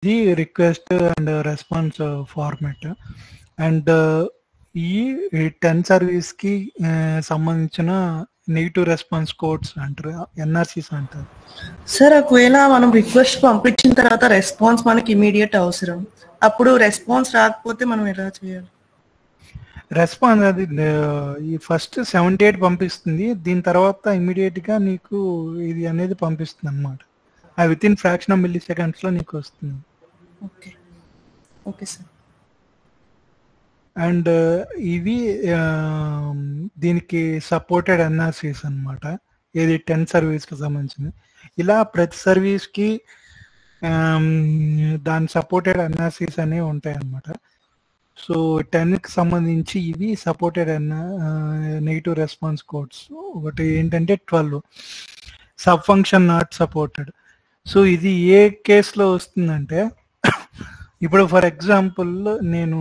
ఇది request and response format. And ఈ 10 సర్వీస్కి సంబంధించిన నెగిటివ్ రెస్పాన్స్ కోడ్స్ అంటారు, ఎన్ఆర్సీస్ అంటారు. సార్ ఒకవేళ మనం రిక్వెస్ట్ పంపించిన తర్వాత రెస్పాన్స్ మనకి ఇమీడియట్ అవసరం, అప్పుడు రెస్పాన్స్ రాకపోతే మనం ఎలా చేయాలి? రెస్పాన్స్ అది ఈ ఫస్ట్ 78 పంపిస్తుంది, దీని తర్వాత ఇమీడియట్గా నీకు ఇది అనేది పంపిస్తుంది అనమాట. అది with in fraction of milli సెకండ్స్లో నీకు వస్తుంది. Okay okay sir. అండ్ ఇవి దీనికి సపోర్టెడ్ ఎన్ఆర్సీస్ అనమాట, ఇది 10 సర్వీస్కి సంబంధించింది. ఇలా ప్రతి సర్వీస్కి దాని సపోర్టెడ్ ఎన్ఆర్సీస్ అనేవి ఉంటాయి అన్నమాట. సో 10కి సంబంధించి ఇవి సపోర్టెడ్ నెగిటివ్ రెస్పాన్స్ కోడ్స్. ఒకటి ఏంటంటే 12 sub function not supported. So ఇది ఏ కేసులో వస్తుందంటే, ఇప్పుడు ఫర్ ఎగ్జాంపుల్ నేను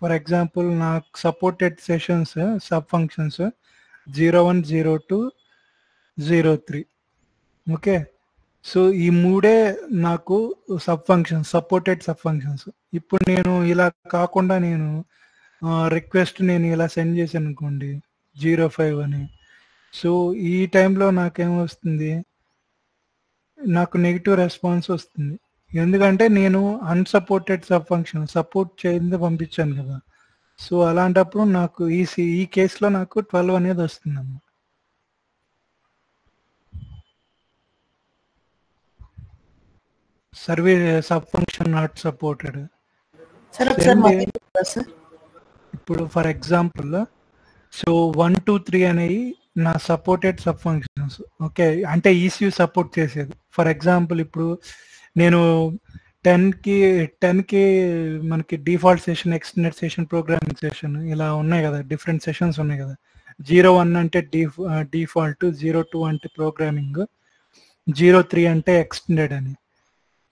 ఫర్ ఎగ్జాంపుల్ నాకు supported sessions sub functions 01, 02, 03. Okay, so ఈ మూడే నాకు sub functions, supported sub functions. ఇప్పుడు నేను ఇలా కాకుండా నేను రిక్వెస్ట్ నేను ఇలా సెండ్ చేశాను అనుకోండి 05 అని, సో ఈ టైంలో నాకేమొస్తుంది, నాకు నెగిటివ్ రెస్పాన్స్ వస్తుంది. ఎందుకంటే నేను అన్సపోర్టెడ్ సబ్ ఫంక్షన్ సపోర్ట్ చేయింది పంపించాను కదా. సో అలాంటప్పుడు నాకు ఈ కేసులో నాకు 12 అనేది వస్తుంది అన్నమాట. Service sub function not supported. ఇప్పుడు ఫర్ ఎగ్జాంపుల్ సో 1, 2, 3 అనేవి నా సపోర్టెడ్ సబ్ ఫంక్షన్స్. ఓకే, అంటే ఈసీయూ సపోర్ట్ చేసేది. ఫర్ ఎగ్జాంపుల్ ఇప్పుడు నేను 10కి మనకి default session, extended session, programming session ఇలా ఉన్నాయి కదా, డిఫరెంట్ సెషన్స్ ఉన్నాయి కదా. 01 అంటే డిఫాల్ట్, 02 అంటే ప్రోగ్రామింగ్, 03 అంటే ఎక్స్టెండెడ్ అని.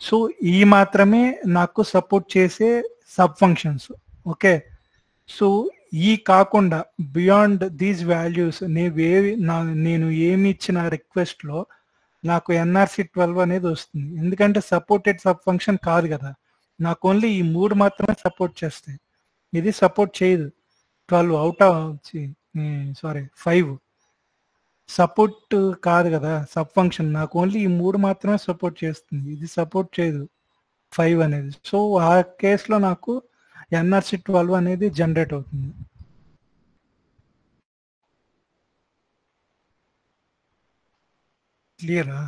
సో ఈ మాత్రమే నాకు సపోర్ట్ చేసే సబ్ ఫంక్షన్స్. ఓకే, సో ఈ కాకుండా బియాండ్ దీస్ వాల్యూస్ నేను ఏమి ఇచ్చిన రిక్వెస్ట్లో నాకు ఎన్ఆర్సీ 12 అనేది వస్తుంది. ఎందుకంటే సపోర్టెడ్ సబ్ ఫంక్షన్ కాదు కదా, నాకు ఓన్లీ ఈ 3 మాత్రమే సపోర్ట్ చేస్తాయి. ఇది సపోర్ట్ చేయదు. 12 అవుట్ ఆఫ్ 5 సపోర్ట్ కాదు కదా సబ్ ఫంక్షన్, నాకు ఓన్లీ ఈ 3 మాత్రమే సపోర్ట్ చేస్తుంది, ఇది సపోర్ట్ చేయదు 5 అనేది. సో ఆ కేసులో నాకు ఎన్ఆర్సీ 12 అనేది జనరేట్ అవుతుంది. క్లియరా?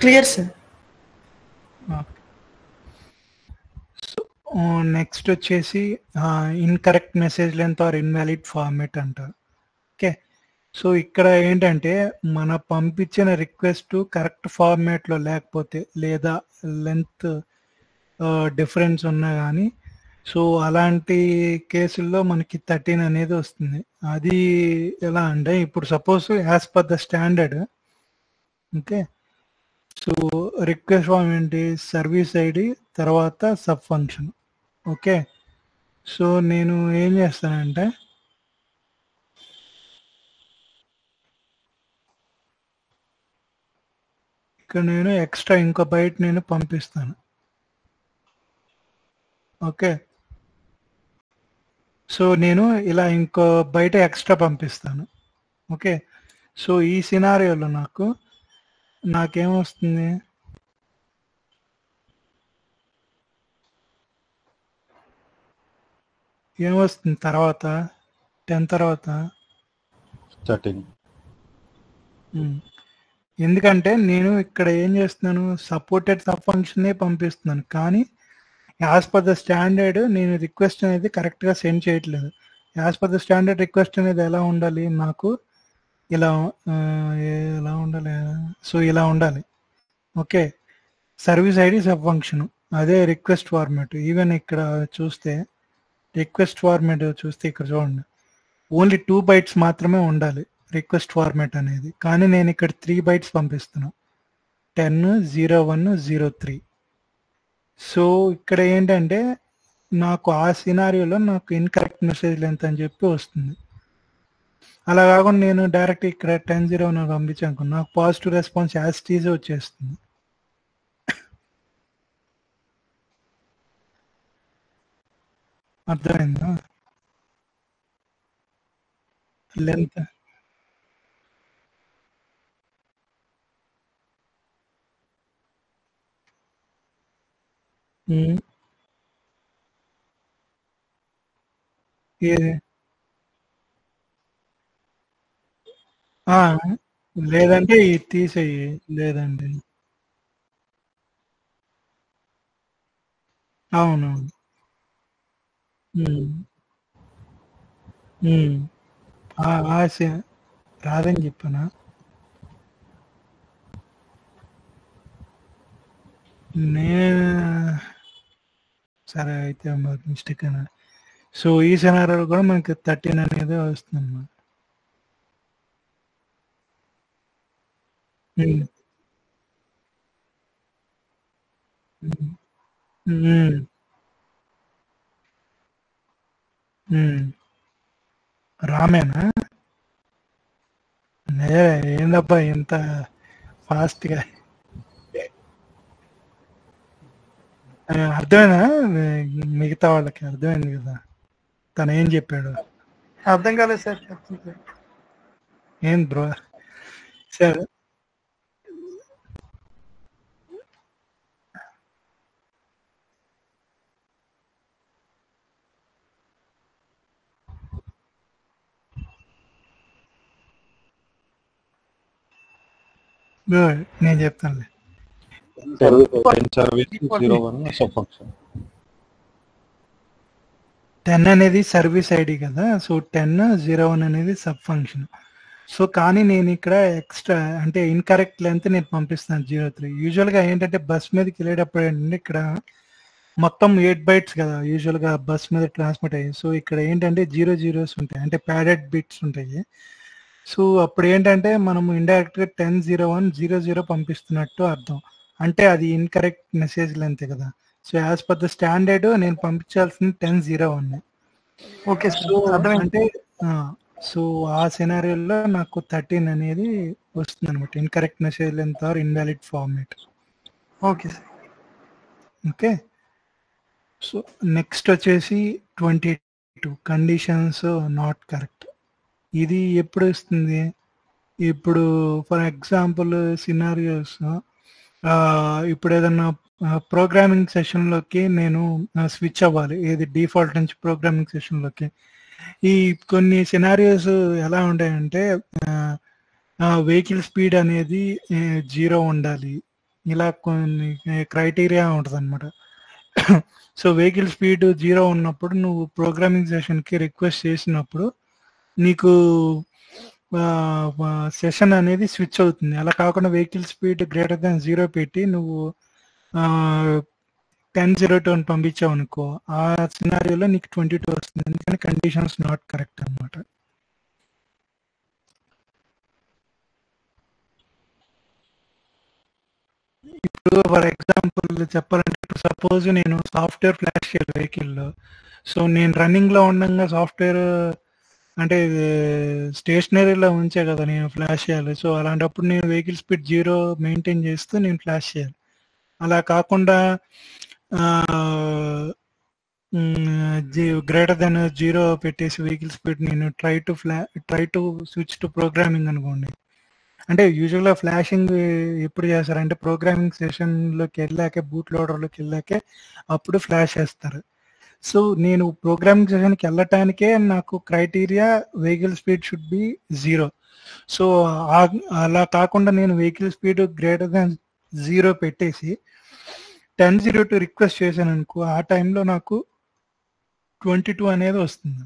Clear sir. సో నెక్స్ట్ వచ్చేసి incorrect message length or invalid format అంటారు. ఓకే, సో ఇక్కడ ఏంటంటే మన పంపించిన రిక్వెస్ట్ కరెక్ట్ ఫార్మేట్లో లేకపోతే లేదా లెంత్ డిఫరెన్స్ ఉన్నా కానీ, సో అలాంటి కేసుల్లో మనకి 13 అనేది వస్తుంది. అది ఎలా అంటే, ఇప్పుడు suppose as per the standard, okay, so request form ఏంటి, సర్వీస్ ఐడి తర్వాత సబ్ ఫంక్షన్. ఓకే, సో నేను ఏం చేస్తానంటే ఇక్కడ నేను ఎక్స్ట్రా ఇంకో బైట్ నేను పంపిస్తాను. ఓకే, సో నేను ఇలా ఇంకో బయట ఎక్స్ట్రా పంపిస్తాను. ఓకే, సో ఈ సినారియోలో నాకేమొస్తుంది, ఏమొస్తుంది తర్వాత 10 తర్వాత 13. ఎందుకంటే నేను ఇక్కడ ఏం చేస్తున్నాను, సపోర్టెడ్ సబ్ ఫంక్షనే పంపిస్తున్నాను, కానీ యాజ్ పర్ ద స్టాండర్డ్ నేను రిక్వెస్ట్ అనేది కరెక్ట్గా సెండ్ చేయట్లేదు. As per the standard request అనేది ఎలా ఉండాలి, నాకు ఇలా ఉండాలి, సో ఇలా ఉండాలి. Okay, service ID sub function, అదే రిక్వెస్ట్ ఫార్మాట్. ఈవెన్ ఇక్కడ చూస్తే రిక్వెస్ట్ ఫార్మాట్ చూస్తే ఇక్కడ చూడండి, ఓన్లీ 2 bytes మాత్రమే ఉండాలి రిక్వెస్ట్ ఫార్మాట్ అనేది, కానీ నేను ఇక్కడ 3 bytes పంపిస్తున్నాను, 10, 01, 03. సో ఇక్కడ ఏంటంటే నాకు ఆ సినారియోలో నాకు ఇన్కరెక్ట్ మెసేజ్ లెంత్ అని చెప్పి వస్తుంది. అలా కాకుండా నేను డైరెక్ట్ ఇక్కడ 10-0 పంపించాను అనుకో, నాకు పాజిటివ్ రెస్పాన్స్ యాజ్ టీజే వచ్చేస్తుంది. అర్థమైందా? లెంత్ ఏది ఆ, లేదంటే ఇది తీసేయి. లేదండి, అవునవును. ఉమ్, ఉమ్. ఆశ రాదని చెప్పానా? నేను సరే అయితే మిస్టేక్ అయినా. సో ఈ సినారియోలో కూడా మనకి 13 అనేది వస్తుంది అన్నమాట. ఉమ్, ఉమ్, ఉమ్, ఉమ్. రామేనా? ఏందబ్బా ఇంత ఫాస్ట్ గా? అర్థమైనా? మిగతా వాళ్ళకి అర్థమైంది కదా తను ఏం చెప్పాడు? అర్థం కాలేదు సార్, చెప్తుంది. ఏం బ్రో? సరే, గుడ్, నేను చెప్తానులే. Ten service 01 sub function. 10 అనేది సర్వీస్ ఐడి కదా, సో 10-01 అనేది సబ్ ఫంక్షన్. సో కానీ నేను ఇక్కడ ఎక్స్ట్రా అంటే ఇన్కరెక్ట్ లెంత్ నేను పంపిస్తాను 03. యూజువల్గా ఏంటంటే బస్ మీదకి వెళ్ళేటప్పుడు ఏంటంటే ఇక్కడ మొత్తం 8 బైట్స్ కదా యూజువల్గా బస్ మీద ట్రాన్స్మిట్ అయ్యి. సో ఇక్కడ ఏంటంటే 0 ఉంటాయి, అంటే ప్యాడెడ్ బిట్స్ ఉంటాయి. సో అప్పుడు ఏంటంటే మనము ఇండైరెక్ట్ గా 10-01-00 పంపిస్తున్నట్టు అర్థం. అంటే అది ఇన్కరెక్ట్ మెసేజ్ లెంత్ కదా. So as per the standard నేను పంపించాల్సింది 10-01. ఓకే సో సార్, అర్థమైంది. అంటే సో ఆ సినారియోలో నాకు 13 అనేది వస్తుంది అనమాట, incorrect message length or invalid format. Okay sir. Okay. So next వచ్చేసి 22 కండిషన్స్ నాట్ కరెక్ట్. ఇది ఎప్పుడు వస్తుంది? ఇప్పుడు ఫర్ ఎగ్జాంపుల్ సినారియోస్, ఇప్పుడు ఏదన్నా ప్రోగ్రామింగ్ సెషన్లోకి నేను స్విచ్ అవ్వాలి, ఏది డిఫాల్ట్ నుంచి ప్రోగ్రామింగ్ సెషన్లోకి. ఈ కొన్ని సినారియోస్ ఎలా ఉంటాయంటే వెహికల్ స్పీడ్ అనేది 0 ఉండాలి, ఇలా కొన్ని క్రైటీరియా ఉంటుంది అనమాట. సో వెహికల్ స్పీడ్ 0 ఉన్నప్పుడు నువ్వు ప్రోగ్రామింగ్ సెషన్కి రిక్వెస్ట్ చేసినప్పుడు నీకు సెషన్ అనేది స్విచ్ అవుతుంది. అలా కాకుండా వెహికల్ స్పీడ్ గ్రేటర్ దాన్ 0 పెట్టి నువ్వు 10-02 అని పంపించావు అనుకో, ఆ సినారియోలో నీకు 22 వస్తుంది, ఎందుకంటే కండిషన్స్ నాట్ కరెక్ట్ అనమాట. ఇప్పుడు ఫర్ ఎగ్జాంపుల్ చెప్పాలంటే, ఇప్పుడు సపోజ్ నేను సాఫ్ట్వేర్ ఫ్లాష్ చేయాలి వెహికల్లో. సో నేను రన్నింగ్లో ఉండగా సాఫ్ట్వేర్ అంటే స్టేషనరీలో ఉంచే కదా నేను ఫ్లాష్ చేయాలి. సో అలాంటప్పుడు నేను వెహికల్ స్పీడ్ 0 మెయింటైన్ చేస్తూ నేను ఫ్లాష్ చేయాలి. అలా కాకుండా గ్రేటర్ దెన్ 0 పెట్టేసి వెహికల్ స్పీడ్ నేను try to switch to programming అనుకోండి. అంటే యూజువల్గా ఫ్లాషింగ్ ఎప్పుడు చేస్తారంటే ప్రోగ్రామింగ్ సెషన్లోకి వెళ్ళాకే, బూట్ లోడర్లోకి వెళ్ళాకే అప్పుడు ఫ్లాష్ చేస్తారు. సో నేను ప్రోగ్రామింగ్ సెషన్కి వెళ్ళటానికే నాకు criteria vehicle speed should be 0. So అలా కాకుండా నేను వెహికల్ స్పీడ్ గ్రేటర్ దాన్ 0 పెట్టేసి 10-02 రిక్వెస్ట్ చేశాను అనుకో, ఆ టైంలో నాకు 22 అనేది వస్తుంది.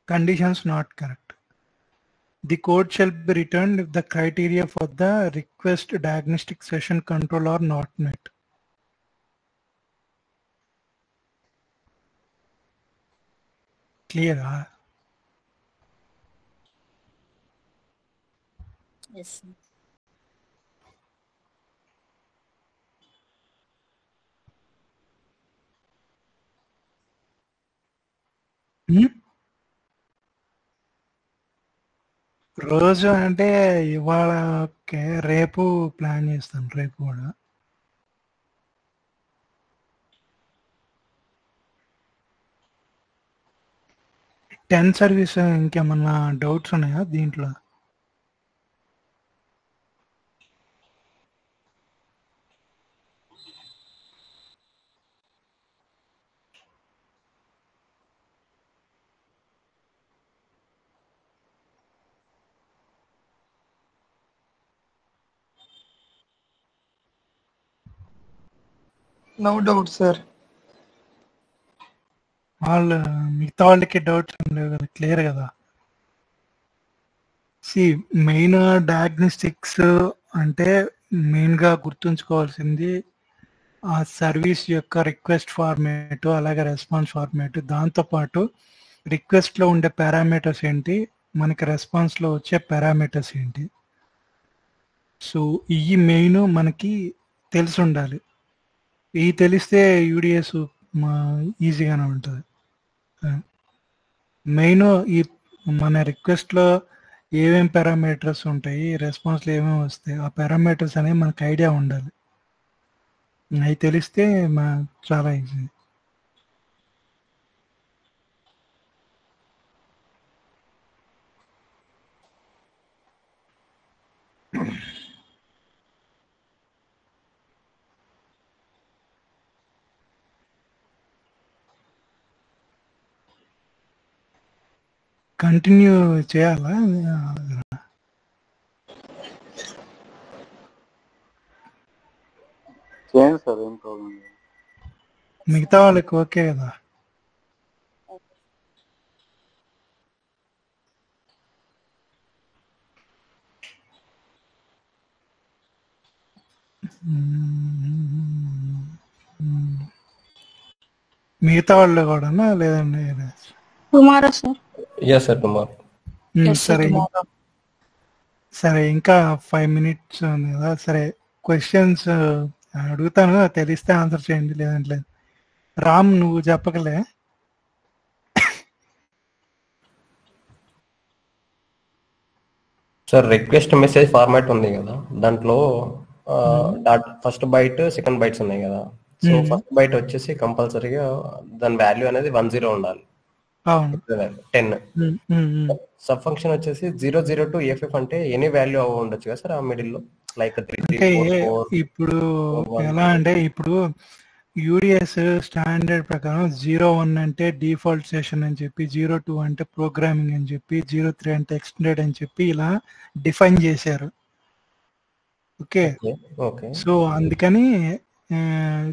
Conditions not correct. The code shall be returned if the criteria for the request diagnostic session control are not met. Clear? Yes, sir. Hmm? రోజు అంటే ఇవాళ ఓకే, రేపు ప్లాన్ చేస్తాను, రేపు కూడా. టెన్ సర్వీస్ ఇంకేమన్నా డౌట్స్ ఉన్నాయా దీంట్లో? No doubt sir. వాళ్ళు మిగతా వాళ్ళకి డౌట్స్ ఉండేవి కదా, క్లియర్ కదా? మెయిన్ డయాగ్నోస్టిక్స్ అంటే మెయిన్గా గుర్తుంచుకోవాల్సింది ఆ సర్వీస్ యొక్క రిక్వెస్ట్ ఫార్మేట్, అలాగే రెస్పాన్స్ ఫార్మేట్, దాంతోపాటు రిక్వెస్ట్లో ఉండే పారామీటర్స్ ఏంటి, మనకి రెస్పాన్స్లో వచ్చే పారామీటర్స్ ఏంటి. సో ఈ మెయిన్ మనకి తెలిసి ఉండాలి. ఇవి తెలిస్తే యూడిఎస్ ఈజీగానే ఉంటుంది. మెయిన్ ఈ మన రిక్వెస్ట్లో ఏమేమి పారామీటర్స్ ఉంటాయి, రెస్పాన్స్లో ఏమేమి వస్తాయి, ఆ పారామీటర్స్ అనేవి మనకు ఐడియా ఉండాలి. అవి తెలిస్తే చాలా ఈజీ. కంటిన్యూ చేయాలా? చేయండి సార్, ఏం ప్రాబ్లం లేదు. మిగతా వాళ్ళకి ఓకే కదా? మిగతా వాళ్ళు కూడానా లేదండి? Tomorrow sir. Yes sir tomorrow. సరే సరే, ఇంకా 5 minutes ఉంది కదా. సరే, క్వశ్చన్స్ అడుగుతాను, తెలిస్తే ఆన్సర్ చేయండి, లేదంటే లేదు. రామ్, నువ్వు చెప్పగలే? సార్ రిక్వెస్ట్ మెసేజ్ ఫార్మాట్ ఉంది కదా, దాంట్లో ఫస్ట్ బైట్ సెకండ్ బైట్స్ ఉన్నాయి కదా. సో ఫస్ట్ బైట్ వచ్చేసి కంపల్సరీగా దాని వాల్యూ అనేది 10 ఉండాలి, 10. సబ్ ఫంక్షన్ వచ్చేసి 002 to FF అంటే ఎనీ వాల్యూ ఉండొచ్చు కదా సార్ ఆ మిడిల్ లో, లైక్ 3 అంటే 3 4 4. ఇప్పుడు ఎలా అంటే, ఇప్పుడు యూడిఎస్ స్టాండర్డ్ ప్రకారం 01 అంటే డిఫాల్ట్ సెషన్ అని చెప్పి, 02 అంటే ప్రోగ్రామింగ్ అని చెప్పి, 03 అంటే ఎక్స్టెండెడ్ అని చెప్పి ఇలా డిఫైన్ చేశారు. Okay, okay. సో అందుకని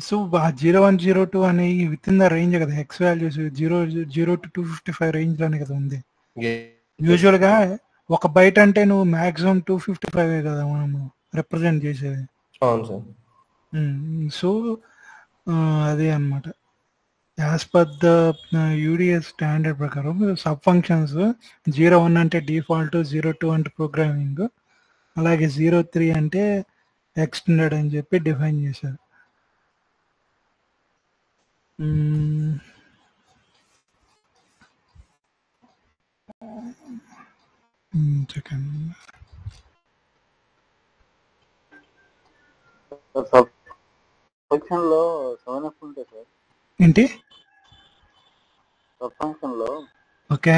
సో ఆ 01 02 అనే విత్ ఇన్ ద రేంజ్ కదా, ఎక్స్ వాల్యూస్ 0 to 255 రేంజ్ లోనే కదా ఉంది. యూజువల్ గా ఒక బైట్ అంటే నువ్వు మాక్సిమం 255 కదా మనము రిప్రజెంట్ చేసేది. అవును సార్. సో అదే అనమాట, as per the UDS standard ప్రకారం సబ్ ఫంక్షన్స్ 01 అంటే డిఫాల్ట్, 02 అంటే ప్రోగ్రామింగ్, అలాగే 03 అంటే ఎక్స్టెండెడ్ అని చెప్పి డిఫైన్ చేశారు. సెకండ్ ఫంక్షన్ లో 7F ఉంటాయి సార్. ఏంటి? సబ్ ఫంక్షన్ లో ఓకే,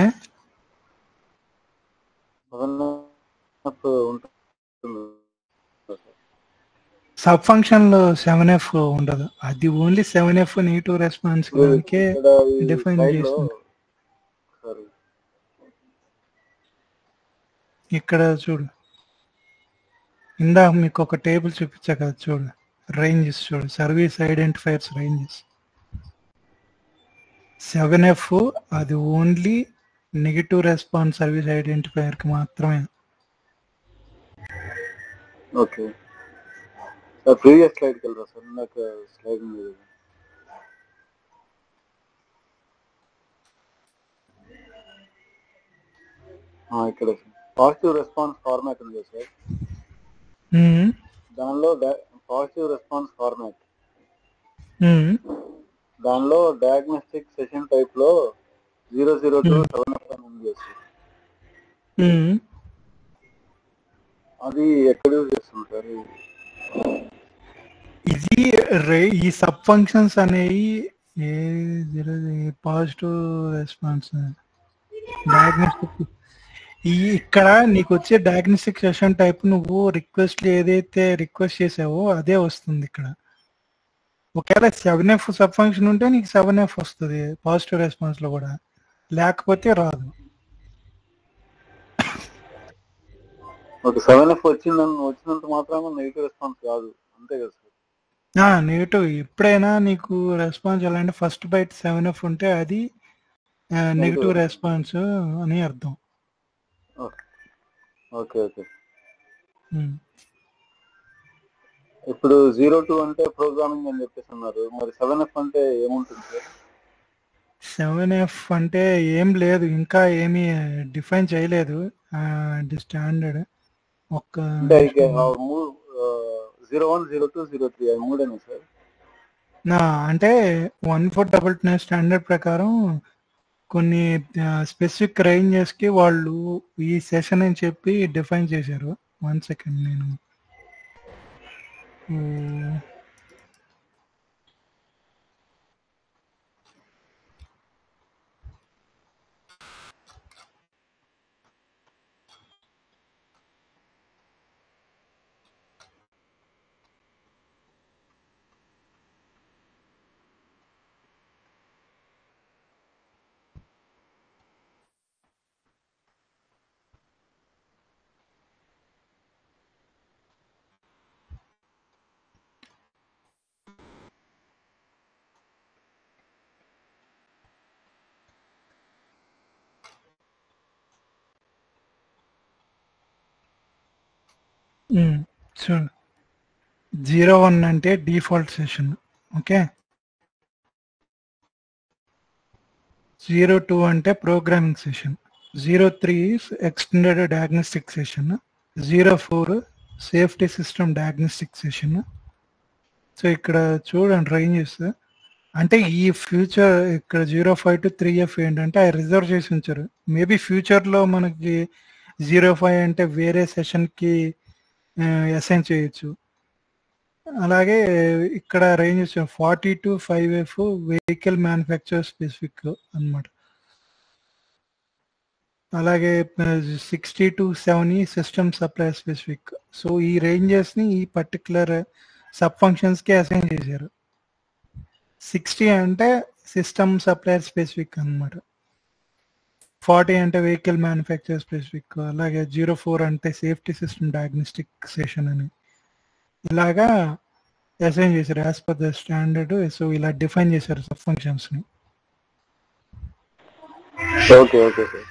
7F ఉంటుంది. సబ్ ఫంక్షన్ లో 7F ఉండదు, అది only 7F negative response define చేసింది. ఇక్కడ చూడు, ఇందాక మీకు ఒక టేబుల్ చూపించా కదా, చూడు రేంజెస్, చూడు సర్వీస్ ఐడెంటిఫైర్స్ రేంజెస్. 7F అది only negative response service identifier కి మాత్రమే. ఓకే సార్, ప్రీవియస్ స్లైడ్ కి వెళ్ళరా సార్, నాకు స్లైడ్ ఉంది. ఇక్కడ పాజిటివ్ రెస్పాన్స్ ఫార్మాట్ ఉంది సార్, దానిలో పాజిటివ్ రెస్పాన్స్ ఫార్మాట్, దానిలో డయాగ్నోస్టిక్ సెషన్ టైప్ లో 002 7F ఉంది సార్. అది ఎక్కడ యూజ్ చేస్తుంది సార్? ఇది ఈ సబ్ ఫంక్షన్స్ అనేవి పాజిటివ్ రెస్పాన్స్ డయాగ్నోస్టిక్ ఇక్కడ నీకు వచ్చే డయాగ్నోస్టిక్ సెషన్ టైప్ నువ్వు రిక్వెస్ట్ ఏదైతే రిక్వెస్ట్ చేసావో అదే వస్తుంది ఇక్కడ. ఒకవేళ 7F సబ్ ఫంక్షన్ ఉంటే నీకు 7F వస్తుంది పాజిటివ్ రెస్పాన్స్ లో కూడా, లేకపోతే రాదు. ఓకే, 7F వచ్చినంత మాత్రమే నెగిటివ్ రెస్పాన్స్ కాదు, అంతే కదా సార్? నెగిటివ్ ఎప్పుడైనా నీకు రెస్పాన్స్ ఎలా అంటే ఫస్ట్ బైట్ 7F ఉంటే అది నెగిటివ్ రెస్పాన్స్ అని అర్థం. Okay okay. ఇప్పుడు 02 అంటే ప్రోగ్రామింగ్ అని చెప్పేసి అన్నారు, మరి 7F అంటే ఏముంటుంది సార్? 7F అంటే ఏం లేదు, ఇంకా ఏమీ డిఫైన్ చేయలేదు. స్టాండర్డ్ ఒక్క 01, 02, 03 అవి మూడేనా సార్? అంటే 1499 స్టాండర్డ్ ప్రకారం కొన్ని స్పెసిఫిక్ రేంజెస్ కి వాళ్ళు ఈ సెషన్ అని చెప్పి డిఫైన్ చేశారు. 1 సెకండ్ నేను చూడు 01 అంటే డిఫాల్ట్ సెషన్, ఓకే. 02 అంటే programming session, 03 extended diagnostic session, 04 safety system diagnostic session. So ఇక్కడ చూడండి రేంజెస్ అంటే ఈ ఫ్యూచర్ ఇక్కడ 05 to 3F ఏంటంటే అవి రిజర్వ్ చేసి ఉంచారు. మేబీ ఫ్యూచర్లో మనకి 05 అంటే వేరే సెషన్కి అసైన్ చేయొచ్చు. అలాగే ఇక్కడ ranges 40 to 5F vehicle manufacture specific అన్నమాట. అలాగే 60 to 7 system supply specific. So ఈ రేంజెస్ ని ఈ పర్టికులర్ సబ్ ఫంక్షన్స్ కి అసైన్ చేశారు. 60 అంటే సిస్టమ్ సప్లైర్ స్పెసిఫిక్ అన్నమాట. 40 అంటే వెహికల్ మ్యానుఫ్యాక్చర్ స్పెసిఫిక్. అలాగే 04 అంటే సేఫ్టీ సిస్టమ్ డయాగ్నోస్టిక్ సెషన్ అని ఇలాగా అసైన్ చేశారు as per the standard. So ఇలా డిఫైన్ చేశారు సబ్ ఫంక్షన్స్ ని. Okay okay sir.